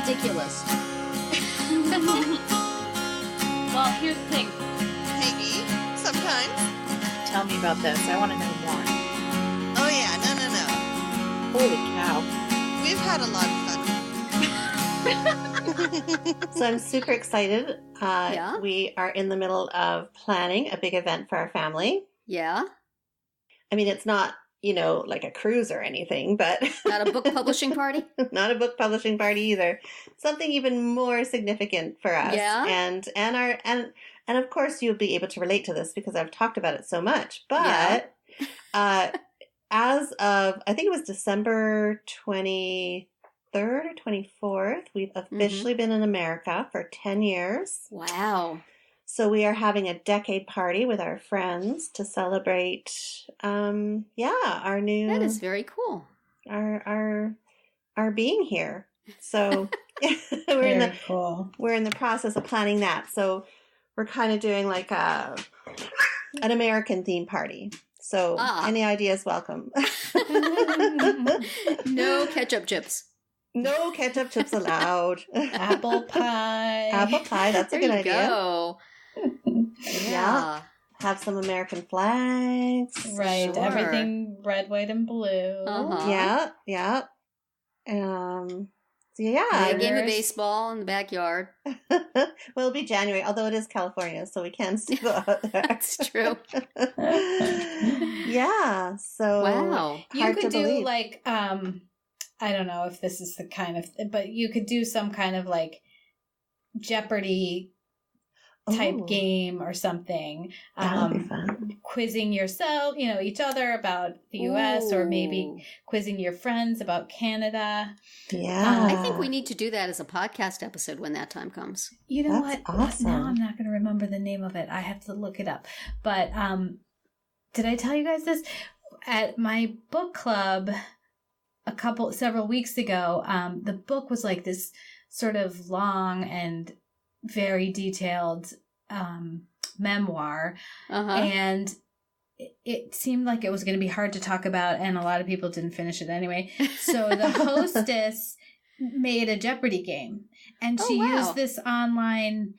ridiculous. Well, here's the thing. Maybe. Sometimes. Tell me about this. I want to know more. Oh, yeah. No. Holy cow. We've had a lot of fun. So I'm super excited. Yeah? We are in the middle of planning a big event for our family. Yeah? I mean, it's not, like a cruise or anything, but Not a book publishing party? not a book publishing party either. Something even more significant for us. Yeah? And of course you'll be able to relate to this because I've talked about it so much. But as of, I think it was December 23rd or 24th, we've officially been in America for 10 years. Wow. So we are having a decade party with our friends to celebrate, our new... That is very cool. Our being here. So we're in the process of planning that. So we're kind of doing like an American theme party. So any ideas welcome. No ketchup chips. No ketchup chips allowed. Apple pie. Apple pie, that's a good idea. Go. Yeah. Have some American flags. Right. Sure. Everything red, white, and blue. Yeah. So A game of baseball in the backyard. well, it'll be January, although it is California, so we can still go out there. That's true. Yeah. So Wow. You could do like, I don't know if this is the kind of, but you could do some kind of like Jeopardy type game or something. That would be fun. Quizzing yourself, each other about the U.S. or maybe quizzing your friends about Canada. Yeah. I think we need to do that as a podcast episode when that time comes. You know That's what? awesome. Now I'm not going to remember the name of it. I have to look it up. But did I tell you guys this? At my book club several weeks ago, the book was like this sort of long and very detailed memoir. And it seemed like it was going to be hard to talk about, and a lot of people didn't finish it anyway. So the hostess made a Jeopardy game, and she used this online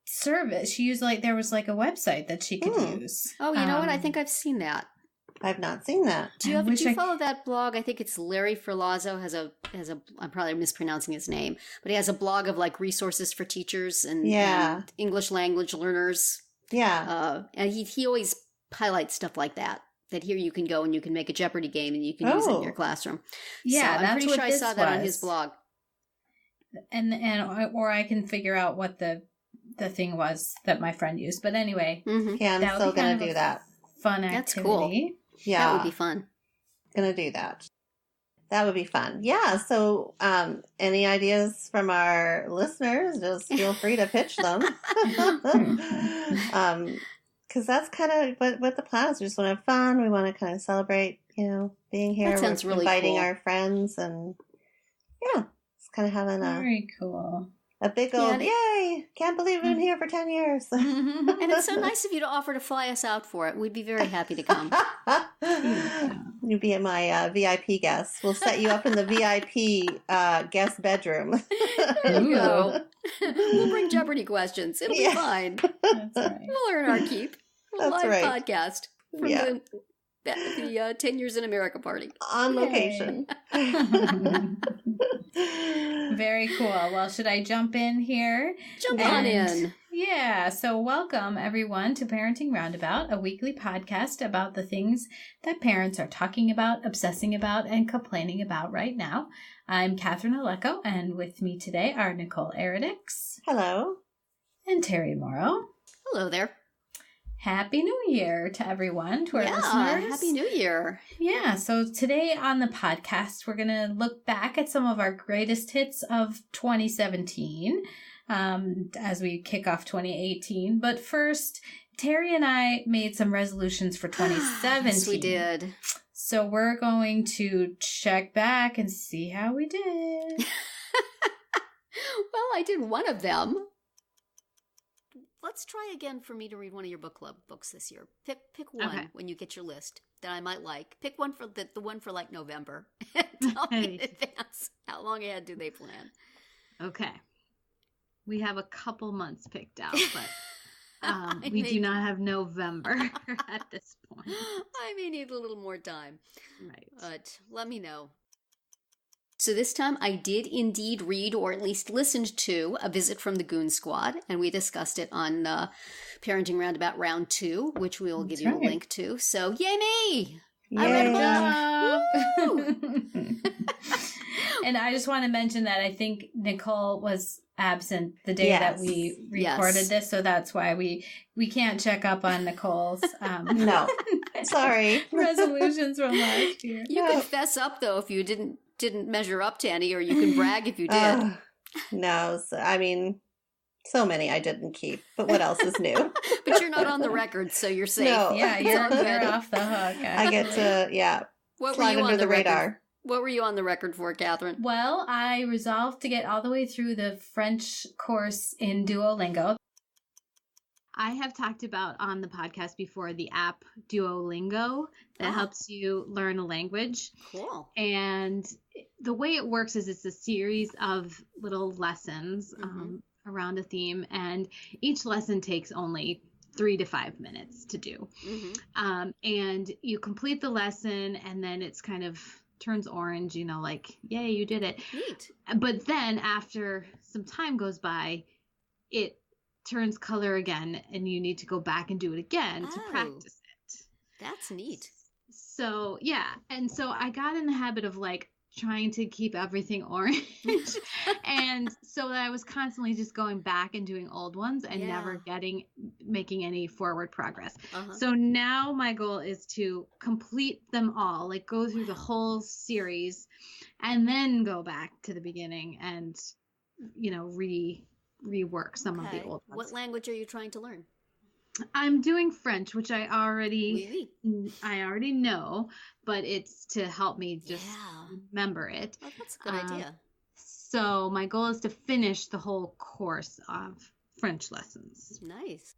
service. She used there was a website that she could use. Oh, you know what? I think I've seen that. I've not seen that. Do you follow that blog? I think it's Larry Ferlazzo has a. I'm probably mispronouncing his name, but he has a blog of resources for teachers and English language learners. Yeah, and he always highlights stuff like that. That here you can go and you can make a Jeopardy game and you can use it in your classroom. Yeah, so I'm pretty sure I saw that on his blog. And or I can figure out what the thing was that my friend used. But anyway, yeah, I'm still gonna do that. Fun activity. That's cool. Yeah, that would be fun. Gonna do that. That would be fun. Yeah. So, any ideas from our listeners? Just feel free to pitch them. Because that's kind of what the plan is. We just want to have fun. We want to kind of celebrate, being here. That sounds really inviting cool. our friends, and it's kind of having very cool. A big old yay! Can't believe we've been here for 10 years. And it's so nice of you to offer to fly us out for it. We'd be very happy to come. You'd be my VIP guest. We'll set you up in the VIP guest bedroom. There you go. We'll bring Jeopardy questions. It'll be fine. That's right. We'll earn our keep. A That's live right. podcast from the 10 Years in America party. On location. Very cool. Well, should I jump in here? Jump on in. Yeah. So welcome everyone to Parenting Roundabout, a weekly podcast about the things that parents are talking about, obsessing about, and complaining about right now. I'm Catherine Alecko, and with me today are Nicole Eridix. Hello. And Terri Morrow. Hello there. Happy New Year to everyone, to our listeners. Happy New Year. Yeah, so today on the podcast, we're going to look back at some of our greatest hits of 2017 as we kick off 2018. But first, Terri and I made some resolutions for 2017. Yes, we did. So we're going to check back and see how we did. Well, I did one of them. Let's try again for me to read one of your book club books this year. Pick one when you get your list that I might like. Pick one for the one for November. Tell me in advance how long ahead do they plan. Okay. We have a couple months picked out, but we do not have November at this point. I may need a little more time. Right. But let me know. So this time I did indeed read, or at least listened to, A Visit from the Goon Squad, and we discussed it on Parenting Roundabout Round 2, which we will give you a link to. So yay me! Yay. I read a book! Woo! And I just want to mention that I think Nicole was absent the day that we recorded this, so that's why we can't check up on Nicole's no, sorry, resolutions from last year. You can fess up though if you didn't measure up to any, or you can brag if you did. No, I mean, so many I didn't keep, but what else is new? But you're not on the record, so you're safe. No. Yeah, you're off the hook. Actually. I get to slide under the radar. What were you on the record for, Catherine? Well, I resolved to get all the way through the French course in Duolingo. I have talked about on the podcast before the app Duolingo that helps you learn a language. Cool. And the way it works is it's a series of little lessons around a theme, and each lesson takes only 3 to 5 minutes to do. And you complete the lesson, and then it's kind of turns orange, like, yay, you did it. Neat. But then after some time goes by, it turns color again, and you need to go back and do it again to practice it. That's neat. So, yeah. And so I got in the habit of trying to keep everything orange. And so I was constantly just going back and doing old ones and never making any forward progress. So now my goal is to complete them all, go through the whole series and then go back to the beginning and, rework some of the old ones. What language are you trying to learn? I'm doing French, which I already know, but it's to help me just remember it. Oh, that's a good idea. So my goal is to finish the whole course of French lessons. Nice.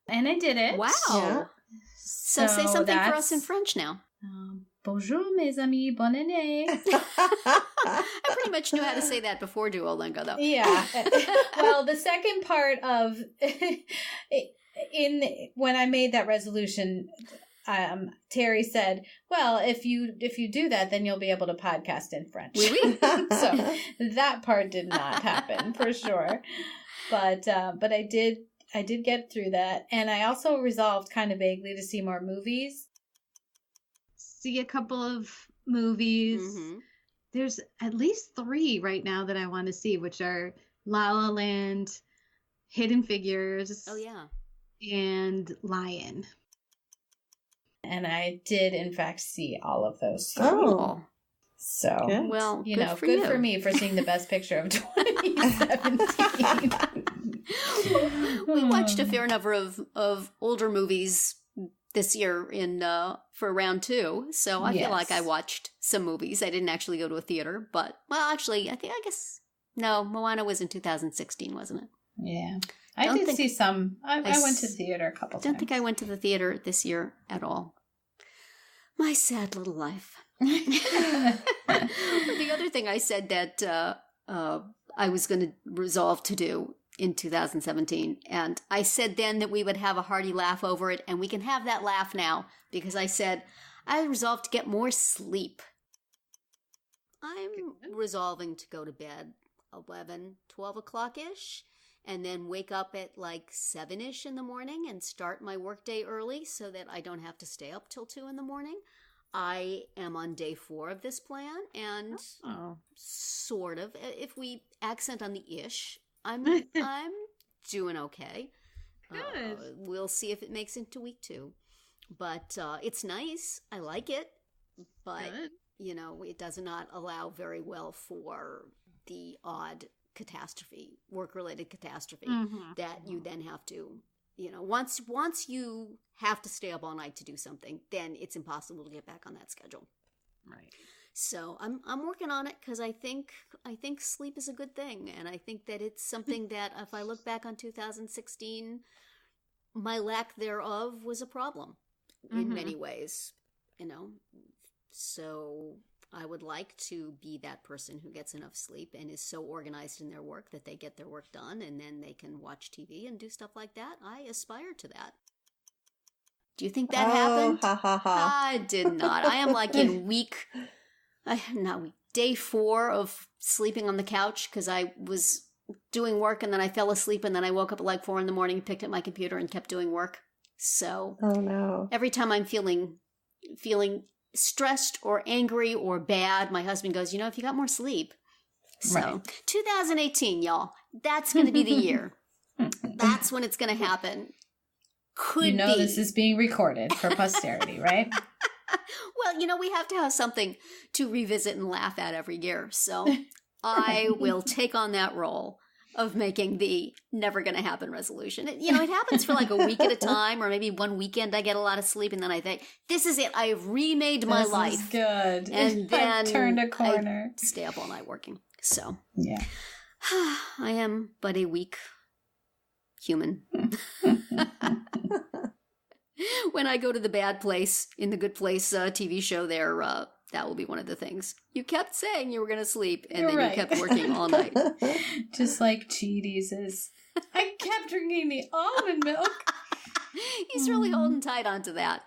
And I did it. Wow. Yeah. So say something for us in French now. Bonjour, mes amis, bonne année. I pretty much knew how to say that before Duolingo, though. Yeah. Well, the second part of when I made that resolution, Terri said, "Well, if you do that, then you'll be able to podcast in French." Oui, oui. So that part did not happen for sure, but I did get through that, and I also resolved kind of vaguely to see more movies. See a couple of movies. There's at least 3 right now that I want to see, which are La La Land, Hidden Figures. Oh, yeah. And Lion. And I did, in fact, see all of those 3. Oh. So, good. Well, good for me for seeing the best picture of 2017. We watched a fair number of older movies this year for round 2, so I feel like I watched some movies. I didn't actually go to a theater, but actually, I guess Moana was in 2016, wasn't it? Yeah, I did see some. I went to the theater a couple times. I don't think I went to the theater this year at all. My sad little life. The other thing I said that I was going to resolve to do in 2017. And I said then that we would have a hearty laugh over it, and we can have that laugh now, because I said I resolved to get more sleep. I'm resolving to go to bed 11, 12 o'clock-ish, and then wake up at 7-ish in the morning and start my workday early so that I don't have to stay up till 2 in the morning. I am on day 4 of this plan, and sort of, if we accent on the ish, I'm doing okay. Good. We'll see if it makes into week 2. But it's nice. I like it. But, it does not allow very well for the odd catastrophe, work-related catastrophe, that you then have to, once you have to stay up all night to do something, then it's impossible to get back on that schedule. Right. So I'm working on it, because I think sleep is a good thing, and I think that it's something that if I look back on 2016, my lack thereof was a problem in many ways, So I would like to be that person who gets enough sleep and is so organized in their work that they get their work done and then they can watch TV and do stuff like that. I aspire to that. Do you think that happened? Ha ha ha. I did not. I am like in day 4 of sleeping on the couch because I was doing work and then I fell asleep and then I woke up at like 4 a.m, picked up my computer and kept doing work. So Oh no. every time I'm feeling stressed or angry or bad, my husband goes, if you got more sleep. So Right. 2018, y'all, that's going to be the year. That's when it's going to happen. Could be. This is being recorded for posterity, right? Well, we have to have something to revisit and laugh at every year. So I will take on that role of making the never going to happen resolution. It happens for like a week at a time, or maybe one weekend I get a lot of sleep and then I think, this is it. I've remade my life. This is good. And then I've turned a corner. I stay up all night working. So Yeah. I am but a weak human. When I go to the bad place in the good place TV show there, that will be one of the things. You kept saying you were going to sleep, and then right. you kept working all night. Just like Cheaties is. I kept drinking the almond milk. He's really holding tight onto that.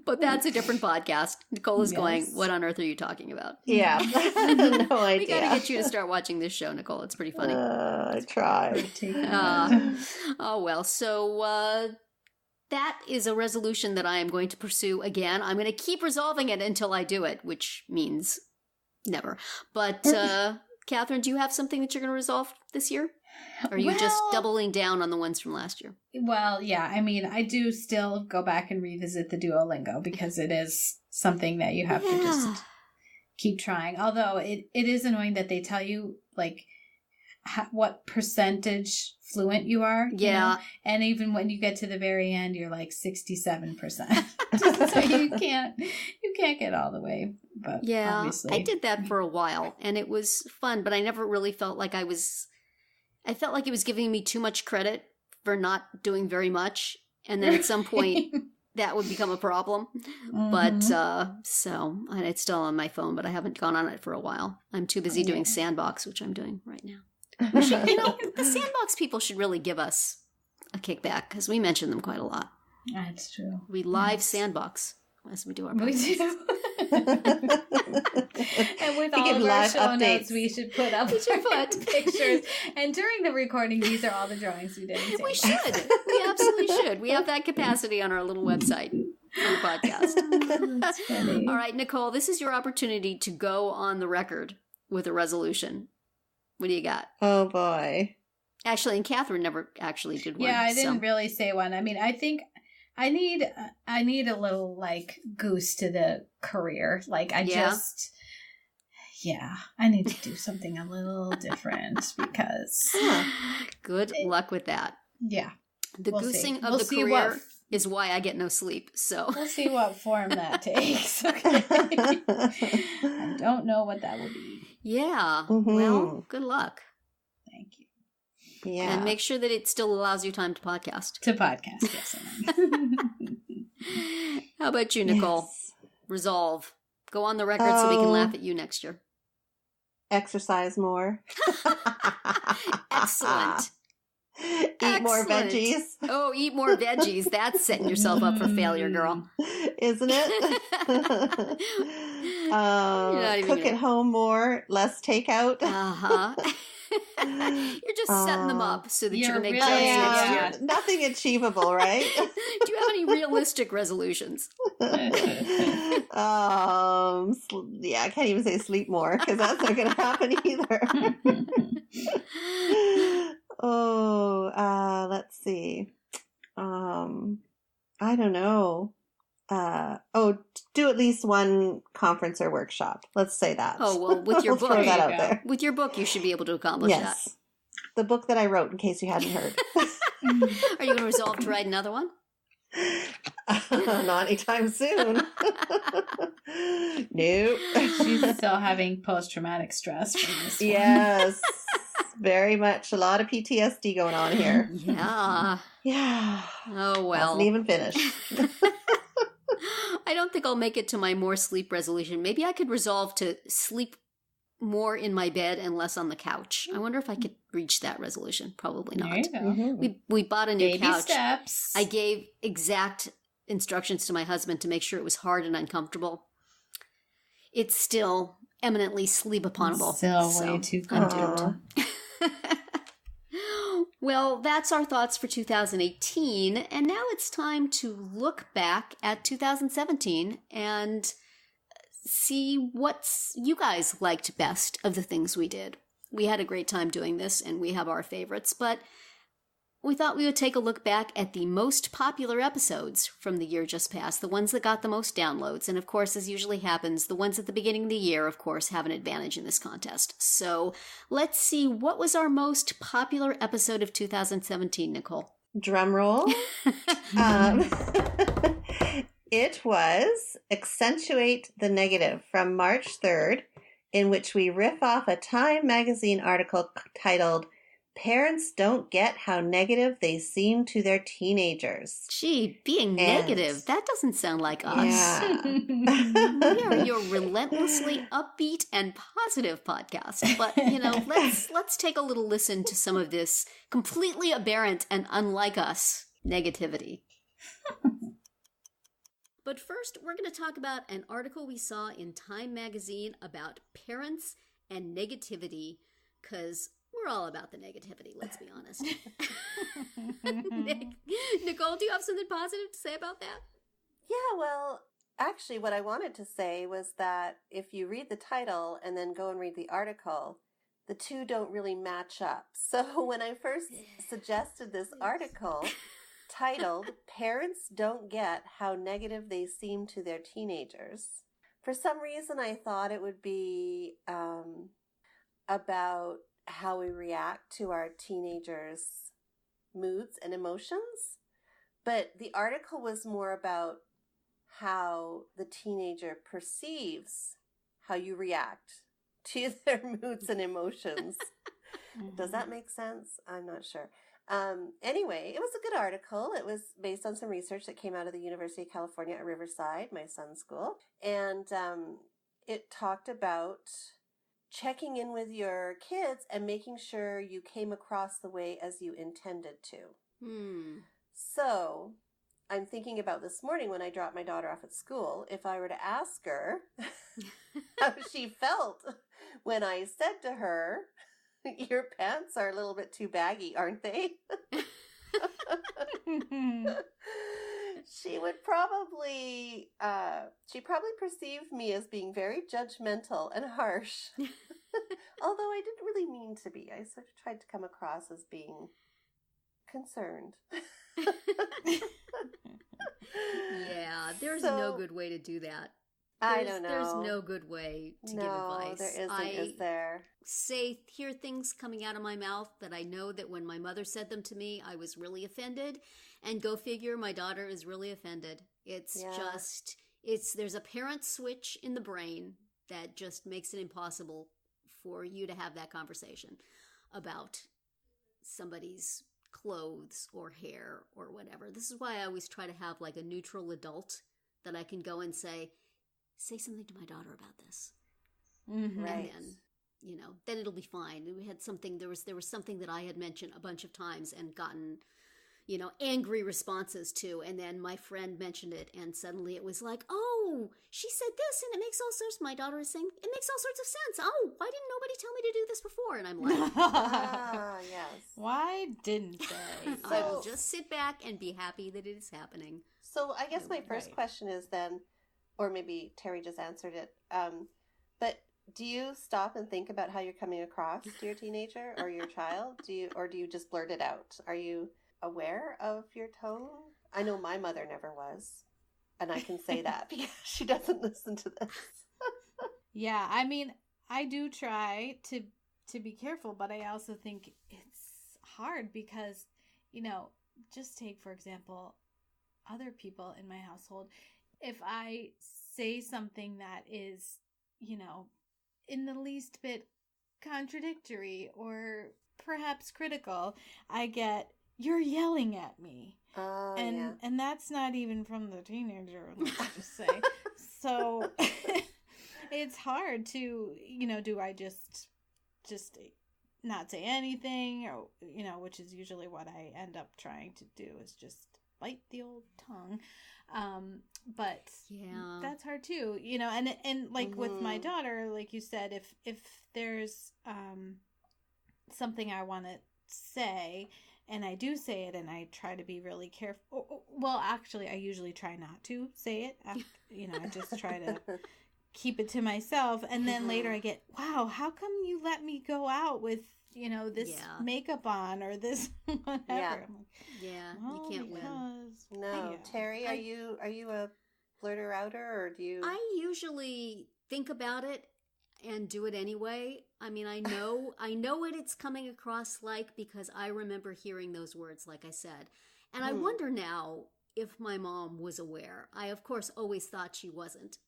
But that's a different podcast. Nicole is going, what on earth are you talking about? Yeah. No idea. We got to get you to start watching this show, Nicole. It's pretty funny. I tried. Oh, well. So that is a resolution that I am going to pursue again. I'm going to keep resolving it until I do it, which means never. But Catherine, do you have something that you're going to resolve this year? Or are you just doubling down on the ones from last year? Well, yeah. I mean, I do still go back and revisit the Duolingo because it is something that you have to just keep trying. Although it is annoying that they tell you, like, what percentage fluent you are. Yeah. And even when you get to the very end, you're like 67%. So you can't get all the way. But yeah, obviously. I did that for a while and it was fun, but I never really felt like I felt like it was giving me too much credit for not doing very much. And then at some point that would become a problem. Mm-hmm. But and it's still on my phone, but I haven't gone on it for a while. I'm too busy doing Sandbox, which I'm doing right now. We should, the Sandbox people should really give us a kickback because we mention them quite a lot. That's true. We live Sandbox as we do our podcast. We do. And with all of our show notes, we should put up pictures. And during the recording, these are all the drawings we did. We should. We absolutely should. We have that capacity on our little website for the podcast. That's funny. All right, Nicole, this is your opportunity to go on the record with a resolution. What do you got? Oh, boy. Actually, and Catherine never actually did one. Yeah, I didn't really say one. I mean, I think I need a little, like, goose to the career. Like, I need to do something a little different because... Good luck with that. Yeah. The goosing of the career is why I get no sleep, so... We'll see what form that takes, okay? I don't know what that will be. Yeah. Mm-hmm. Well, good luck. Thank you. Yeah. And make sure that it still allows you time to podcast. Yes. How about you, Nicole? Yes. Resolve. Go on the record so we can laugh at you next year. Exercise more. Excellent. Eat more veggies. Oh, eat more veggies. That's setting yourself up for failure, girl. Isn't it? Cook at home more, less takeout. Uh-huh. You're just setting them up so that you're going to make jokes Yeah, next year. nothing achievable, right? Do you have any realistic resolutions? Yeah, I can't even say sleep more because that's not going to happen either. Let's see. I don't know. Do at least one conference or workshop. Let's say that. Oh, well, with your book. Throw that out there. With your book, you should be able to accomplish that. Yes. The book that I wrote, in case you hadn't heard. Are you going to resolve to write another one? Not anytime soon. Nope. She's still having post-traumatic stress from this one. Yes. Very much. A lot of PTSD going on here. Yeah. Yeah. Oh, well. Hasn't even finished. I don't think I'll make it to my more sleep resolution. Maybe I could resolve to sleep more in my bed and less on the couch. I wonder if I could reach that resolution. Probably not. There you go. We bought a new Baby couch. steps. I gave exact instructions to my husband to make sure it was hard and uncomfortable. It's still eminently sleep-uponable. Still way too comfortable. Well, that's our thoughts for 2018, and now it's time to look back at 2017 and see what you guys liked best of the things we did. We had a great time doing this, and we have our favorites, but we thought we would take a look back at the most popular episodes from the year just past, the ones that got the most downloads. And of course, as usually happens, the ones at the beginning of the year, of course, have an advantage in this contest. So let's see, what was our most popular episode of 2017, Nicole? Drum roll. It was Accentuate the Negative from March 3rd, in which we riff off a Time magazine article titled Parents Don't Get How Negative They Seem to Their Teenagers. Gee, being negative, that doesn't sound like us. Yeah. We are your relentlessly upbeat and positive podcast. But, let's take a little listen to some of this completely aberrant and unlike us negativity. But first, we're going to talk about an article we saw in Time magazine about parents and negativity, because we're all about the negativity, let's be honest. Nicole, do you have something positive to say about that? Yeah, well, actually, what I wanted to say was that if you read the title and then go and read the article, the two don't really match up. So when I first suggested this article titled Parents Don't Get How Negative They Seem to Their Teenagers, for some reason I thought it would be about how we react to our teenagers' moods and emotions. But the article was more about how the teenager perceives how you react to their moods and emotions. Does that make sense? I'm not sure. Anyway, it was a good article. It was based on some research that came out of the University of California at Riverside, my son's school. And it talked about checking in with your kids and making sure you came across the way as you intended to. So I'm thinking about this morning when I dropped my daughter off at school, if I were to ask her how she felt when I said to her, your pants are a little bit too baggy, aren't they? She would probably perceived me as being very judgmental and harsh. Although I didn't really mean to be. I sort of tried to come across as being concerned. Yeah, there's no good way to do that. I don't know. There's no good way to give advice. There isn't, is there? Hear things coming out of my mouth that I know that when my mother said them to me, I was really offended. And go figure, my daughter is really offended. There's a parent switch in the brain that just makes it impossible for you to have that conversation about somebody's clothes or hair or whatever. This is why I always try to have like a neutral adult that I can go and say something to my daughter about this. Mm-hmm. Right. And then, then it'll be fine. And we had something, there was something that I had mentioned a bunch of times and gotten, angry responses to. And then my friend mentioned it and suddenly it was like, oh, she said this and it makes all sorts, my daughter is saying, it makes all sorts of sense. Oh, why didn't nobody tell me to do this before? And I'm like, yes. Why didn't they? I will just sit back and be happy that it is happening. So I guess my first question is then, or maybe Terri just answered it, but do you stop and think about how you're coming across to your teenager or your child? Do you just blurt it out? Are you aware of your tone? I know my mother never was, and I can say that because she doesn't listen to this. Yeah, I mean, I do try to be careful, but I also think it's hard because, just take, for example, other people in my household. If I say something that is, in the least bit contradictory or perhaps critical, I get, you're yelling at me. And that's not even from the teenager, let's just say. So it's hard to, do I just not say anything, or, which is usually what I end up trying to do, is just bite the old tongue. But that's hard too, and like with my daughter, like you said, if there's something I want to say, and I do say it, and I try to be really careful. Well, actually, I usually try not to say it. I just try to keep it to myself. And then later I get, wow, how come you let me go out with, this makeup on, or this whatever? Yeah, I'm like, you can't win. No, Terri, are you a blurter outer, or do you? I usually think about it and do it anyway. I mean, I know what it's coming across like, because I remember hearing those words, like I said. And I wonder now if my mom was aware. I, of course, always thought she wasn't.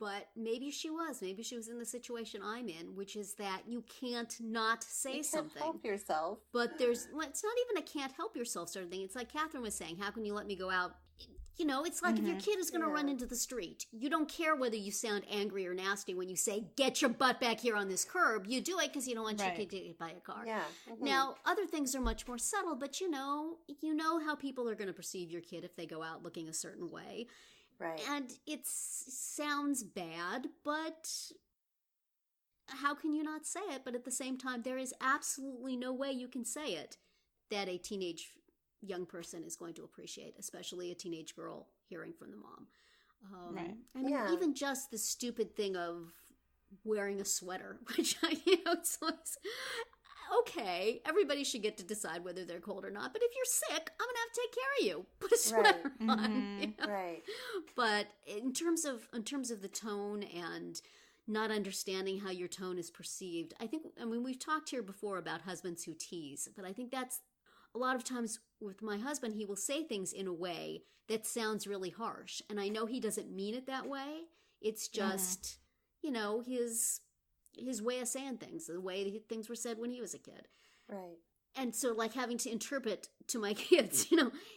But maybe she was. Maybe she was in the situation I'm in, which is that you can't not say something. You can't help yourself. But it's not even a can't help yourself sort of thing. It's like Catherine was saying, how can you let me go out? It's like if your kid is going to run into the street, you don't care whether you sound angry or nasty when you say, get your butt back here on this curb. You do it because you don't want your kid to get hit by a car. Yeah. Now, other things are much more subtle, but you know how people are going to perceive your kid if they go out looking a certain way. Right. And it sounds bad, but how can you not say it? But at the same time, there is absolutely no way you can say it that a teenage young person is going to appreciate, especially a teenage girl hearing from the mom. Right. I mean, even just the stupid thing of wearing a sweater, which it's okay, everybody should get to decide whether they're cold or not. But if you're sick, I'm gonna have to take care of you. Put a sweater on. Right. But in terms of the tone and not understanding how your tone is perceived, we've talked here before about husbands who tease, but I think that's a lot of times with my husband, he will say things in a way that sounds really harsh. And I know he doesn't mean it that way. It's just, his way of saying things, the way things were said when he was a kid. Right. And so like having to interpret to my kids,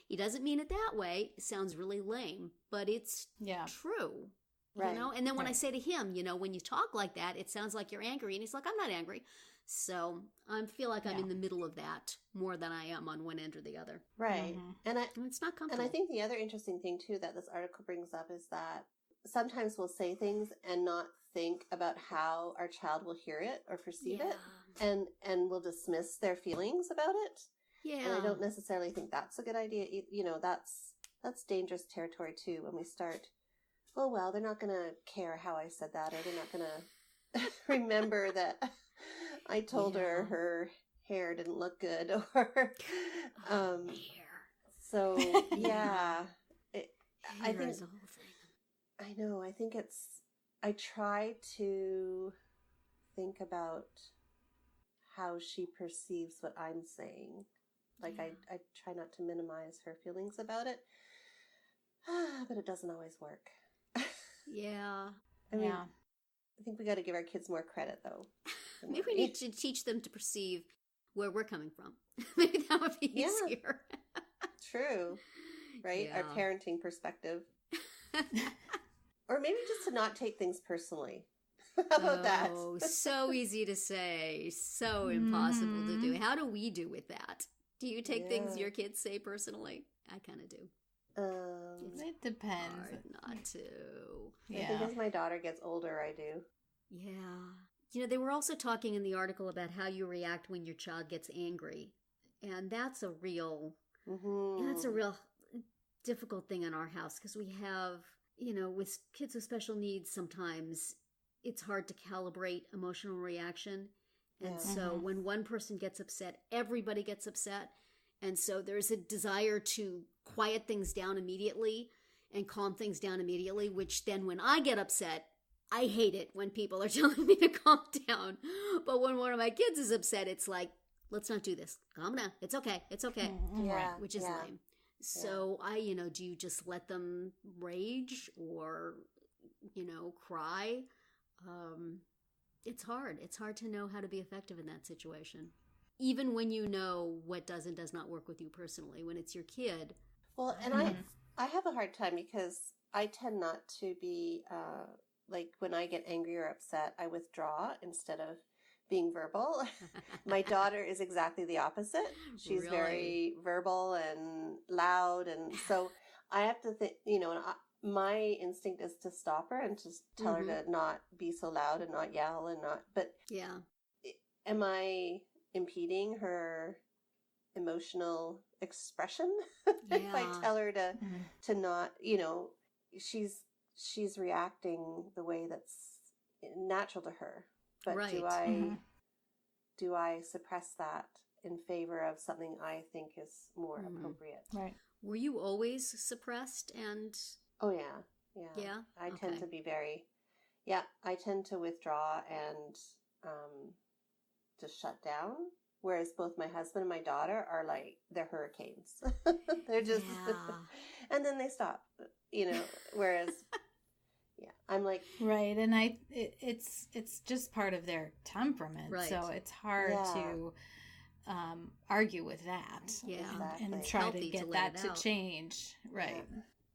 he doesn't mean it that way. It sounds really lame, but it's true. Right. And then when I say to him, when you talk like that, it sounds like you're angry. And he's like, I'm not angry. So I feel like I'm in the middle of that more than I am on one end or the other. Right. And it's not comfortable. And I think the other interesting thing too that this article brings up is that sometimes we'll say things and not think about how our child will hear it or perceive it, and we'll dismiss their feelings about it. Yeah. And I don't necessarily think that's a good idea. That's dangerous territory too, when we start, well, they're not going to care how I said that, or they're not going to remember that I told her hair didn't look good, or hair. So I think is the whole thing. I know. I think I try to think about how she perceives what I'm saying. Like I try not to minimize her feelings about it, but it doesn't always work. Yeah. I think we got to give our kids more credit, though. Maybe we need to teach them to perceive where we're coming from. Maybe that would be easier. True. Right? Yeah. Our parenting perspective. Or maybe just to not take things personally. How about that? Oh, so easy to say. So impossible to do. How do we do with that? Do you take things your kids say personally? I kind of do. It depends. Hard not to. I think as my daughter gets older, I do. Yeah. They were also talking in the article about how you react when your child gets angry. And that's a real, difficult thing in our house, because we have, with kids with special needs, sometimes it's hard to calibrate emotional reaction. And so when one person gets upset, everybody gets upset. And so there's a desire to quiet things down immediately and calm things down immediately, which then when I get upset, I hate it when people are telling me to calm down. But when one of my kids is upset, it's like, let's not do this. Calm down. It's okay. It's okay. Yeah. Which is lame. So do you just let them rage or, cry? It's hard. It's hard to know how to be effective in that situation. Even when you know what does and does not work with you personally, when it's your kid. Well, and I have a hard time because I tend not to be, like when I get angry or upset, I withdraw instead of being verbal. My daughter is exactly the opposite. She's Really? very verbal and loud. And so I have to think, my instinct is to stop her and to tell her to not be so loud and not yell and not, but Yeah. am I impeding her emotional expression if I Yeah. tell her to not, she's reacting the way that's natural to her. But Right. do I suppress that in favor of something I think is more appropriate? Right. Were you always suppressed and... Oh yeah. Yeah. Yeah? I tend Okay. to be I tend to withdraw and just shut down. Whereas both my husband and my daughter are like, they're hurricanes. They're just, Yeah. and then they stop, whereas, yeah, I'm like, Right, and it's just part of their temperament, Right. so it's hard to argue with that, Yeah. Exactly. and try Healthy to to get let that it to out. change. Right.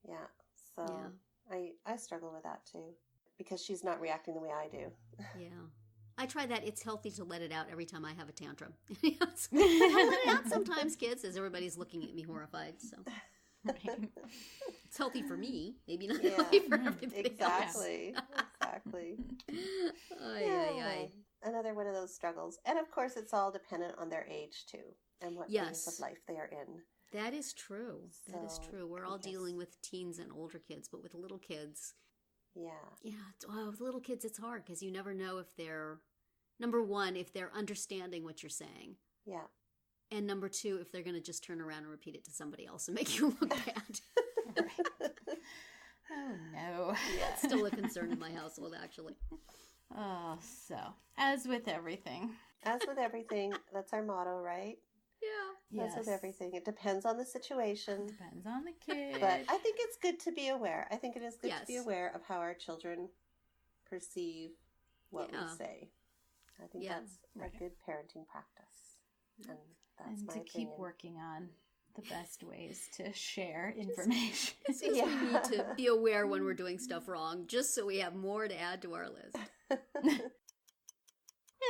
yeah. So I struggle with that too, because she's not reacting the way I do. Yeah. I try that. It's healthy to let it out every time I have a tantrum. Let it out sometimes, kids, as everybody's looking at me horrified. So Right. it's healthy for me, maybe not Yeah. healthy for everybody Exactly. Exactly. else. Ay, Yeah. ay, ay. Another one of those struggles. And of course, it's all dependent on their age too, and what phase Yes. of life they are in. That is true. That is So, true. We're all because- dealing with teens and older kids, but with little kids, Yeah. with little kids, it's hard because you never know if they're, number one, if they're understanding what you're saying. Yeah. And number two, if they're going to just turn around and repeat it to somebody else and make you look bad. Oh no. That's still a concern in my household, actually. Oh, so as with everything. As with everything, that's our motto, right? Yeah. As with everything, it depends on the situation. Depends on the kid. But I think it's good to be aware. I think it is good to be Yes. aware of how our children perceive what Yeah. we say. I think Yeah. that's a good parenting practice. And that's and my to opinion. keep working on the best ways to share information. It seems we need to be aware when we're doing stuff wrong, just so we have more to add to our list.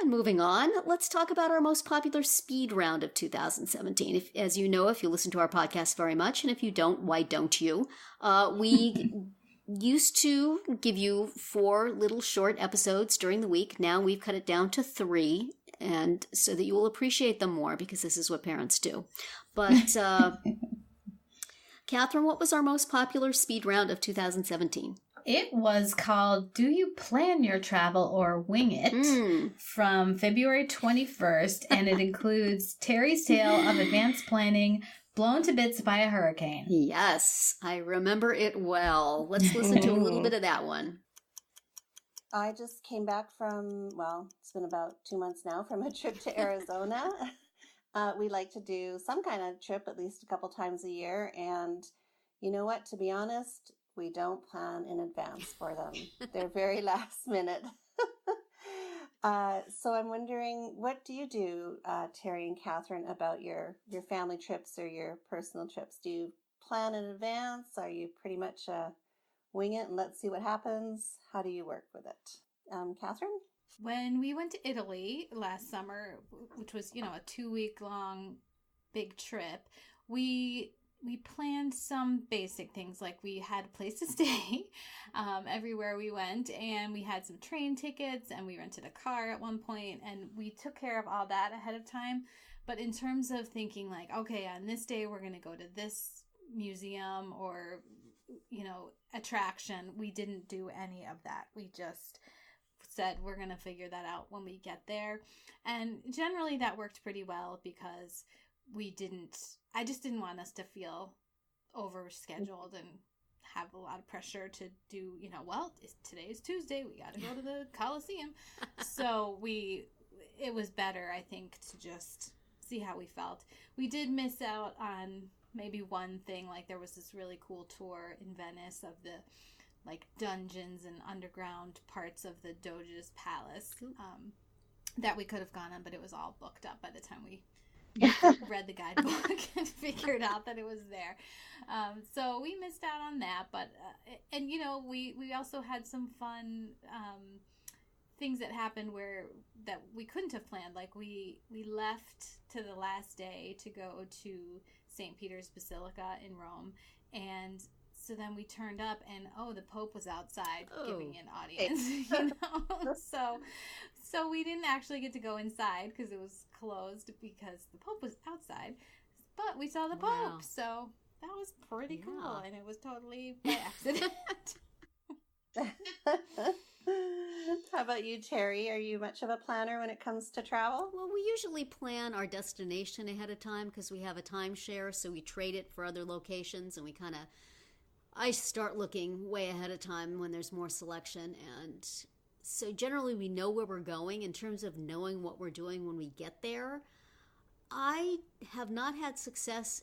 And moving on, let's talk about our most popular speed round of 2017. As you know, if you listen to our podcast very much, and if you don't, why don't you? We used to give you 4 little short episodes during the week. Now we've cut it down to 3, and so that you will appreciate them more, because this is what parents do. But, Catherine, what was our most popular speed round of 2017? It was called Do You Plan Your Travel or Wing It? From February 21st, and it includes Terri's tale of advanced planning blown to bits by a hurricane. Yes, I remember it well. Let's listen to a little bit of that one. I just came back from, it's been about 2 months now, from a trip to Arizona. We like to do some kind of trip at least a couple times a year. And you know what? To be honest, we don't plan in advance for them. They're very last minute. So I'm wondering, what do you do, Terri and Catherine, about your family trips or your personal trips? Do you plan in advance? Are you pretty much wing it and let's see what happens? How do you work with it? Catherine? When we went to Italy last summer, which was, a 2-week-long big trip, we planned some basic things, like we had a place to stay everywhere we went, and we had some train tickets, and we rented a car at one point, and we took care of all that ahead of time. But in terms of thinking like, okay, on this day we're going to go to this museum or, attraction, we didn't do any of that. We just said we're going to figure that out when we get there. And generally that worked pretty well, because I just didn't want us to feel overscheduled and have a lot of pressure to do, today is Tuesday, we got to go to the Coliseum. So it was better, I think, to just see how we felt. We did miss out on maybe one thing, like there was this really cool tour in Venice of the dungeons and underground parts of the Doge's palace that we could have gone on, but it was all booked up by the time we read the guidebook and figured out that it was there. So we missed out on that, but and we also had some fun things that happened that we couldn't have planned. Like we left to the last day to go to St. Peter's Basilica in Rome, and so then we turned up and the Pope was outside giving an audience, so we didn't actually get to go inside because it was closed because the Pope was outside, but we saw the Pope, so that was pretty cool, and it was totally by accident. How about you, Terri? Are you much of a planner when it comes to travel? Well, we usually plan our destination ahead of time because we have a timeshare, so we trade it for other locations, and I start looking way ahead of time when there's more selection, and so generally we know where we're going. In terms of knowing what we're doing when we get there, I have not had success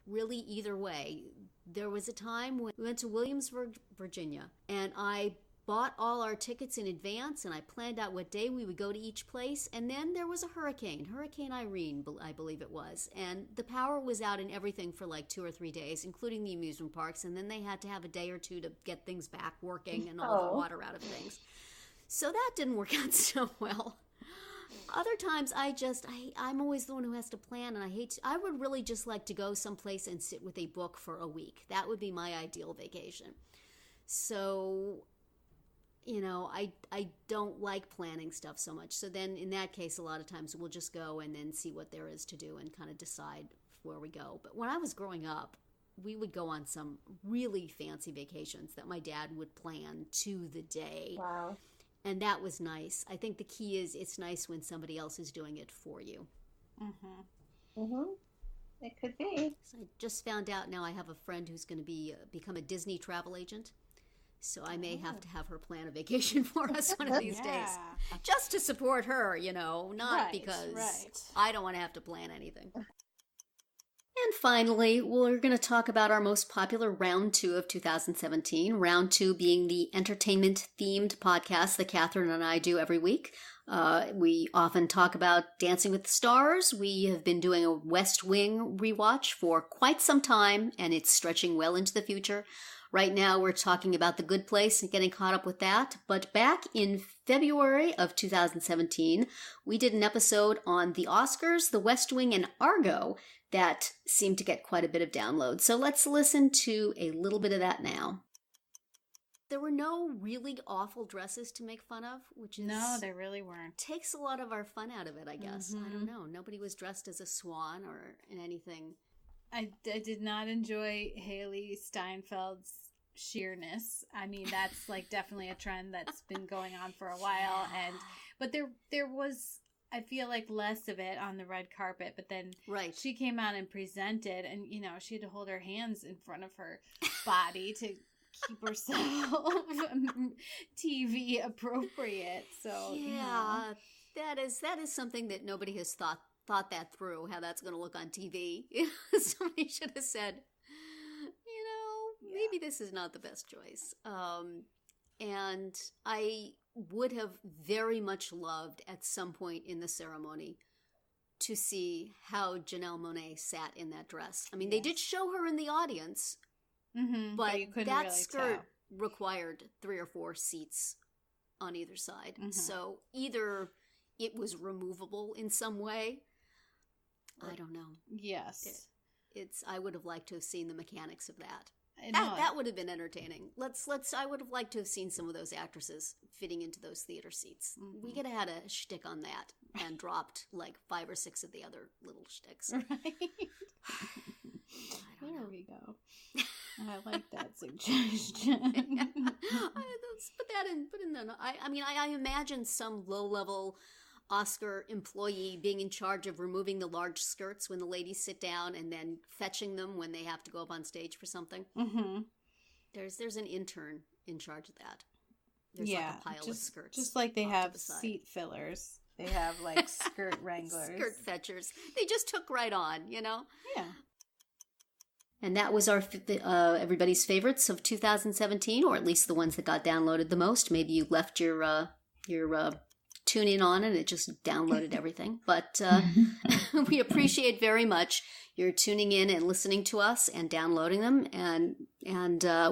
really either way. There was a time when we went to Williamsburg, Virginia, and I bought all our tickets in advance, and I planned out what day we would go to each place, and then there was a Hurricane Irene, I believe it was, and the power was out in everything for like 2 or 3 days, including the amusement parks, and then they had to have a day or two to get things back working and all the water out of things. So that didn't work out so well. Other times I'm always the one who has to plan, and I would really just like to go someplace and sit with a book for a week. That would be my ideal vacation. So I don't like planning stuff so much. So then in that case, a lot of times we'll just go and then see what there is to do and kind of decide where we go. But when I was growing up, we would go on some really fancy vacations that my dad would plan to the day. Wow. And that was nice. I think the key is it's nice when somebody else is doing it for you. Mm-hmm. Mm-hmm. It could be. So I just found out now I have a friend who's going to become a Disney travel agent. So I may have to have her plan a vacation for us one of these days. Just to support her, not because I don't want to have to plan anything. And finally, we're going to talk about our most popular round 2 of 2017. Round 2 being the entertainment-themed podcast that Catherine and I do every week. We often talk about Dancing with the Stars. We have been doing a West Wing rewatch for quite some time, and it's stretching well into the future. Right now, we're talking about The Good Place and getting caught up with that. But back in February of 2017, we did an episode on the Oscars, The West Wing, and Argo that seemed to get quite a bit of download. So let's listen to a little bit of that now. There were no really awful dresses to make fun of, which is... No, there really weren't. Takes a lot of our fun out of it, I guess. I don't know. Nobody was dressed as a swan or in anything. I did not enjoy Haley Steinfeld's sheerness. I mean, that's like definitely a trend that's been going on for a while, but there was, I feel like, less of it on the red carpet. But then she came out and presented, and she had to hold her hands in front of her body to keep herself TV appropriate. So that is something that nobody has thought that through, how that's going to look on TV. Somebody should have said, maybe this is not the best choice. And I would have very much loved at some point in the ceremony to see how Janelle Monáe sat in that dress. I mean, they did show her in the audience, but you couldn't that really skirt tell. required 3 or 4 seats on either side. So either it was removable in some way. I don't know. Yes. I would have liked to have seen the mechanics of that. That would have been entertaining. I would have liked to have seen some of those actresses fitting into those theater seats. We could have had a shtick on that and dropped like 5 or 6 of the other little shticks. Right. There we go. I like that suggestion. Let's put that in. I imagine some low-level Oscar employee being in charge of removing the large skirts when the ladies sit down and then fetching them when they have to go up on stage for something. There's an intern in charge of that. There's like a pile of skirts. Just like they have seat fillers. They have like skirt wranglers. Skirt fetchers. They just took right on, Yeah. And that was our everybody's favorites of 2017, or at least the ones that got downloaded the most. Maybe you left your tune in on, and it just downloaded everything. But we appreciate very much your tuning in and listening to us and downloading them. And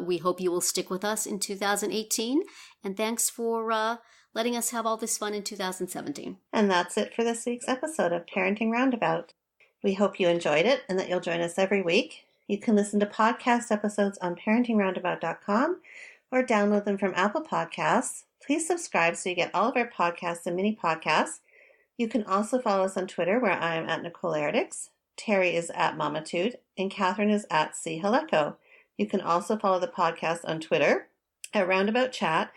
we hope you will stick with us in 2018. And thanks for letting us have all this fun in 2017. And that's it for this week's episode of Parenting Roundabout. We hope you enjoyed it and that you'll join us every week. You can listen to podcast episodes on parentingroundabout.com or download them from Apple Podcasts. Please subscribe so you get all of our podcasts and mini podcasts. You can also follow us on Twitter, where I am at Nicole Erdix, Terri is at Mamatude, and Catherine is at C. Haleko. You can also follow the podcast on Twitter at Roundabout Chat,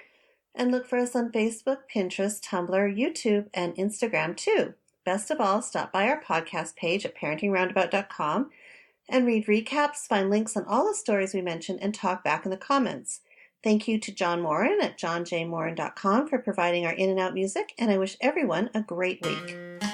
and look for us on Facebook, Pinterest, Tumblr, YouTube, and Instagram too. Best of all, stop by our podcast page at parentingroundabout.com and read recaps, find links on all the stories we mentioned, and talk back in the comments. Thank you to John Moran at johnjmoran.com for providing our in and out music, and I wish everyone a great week.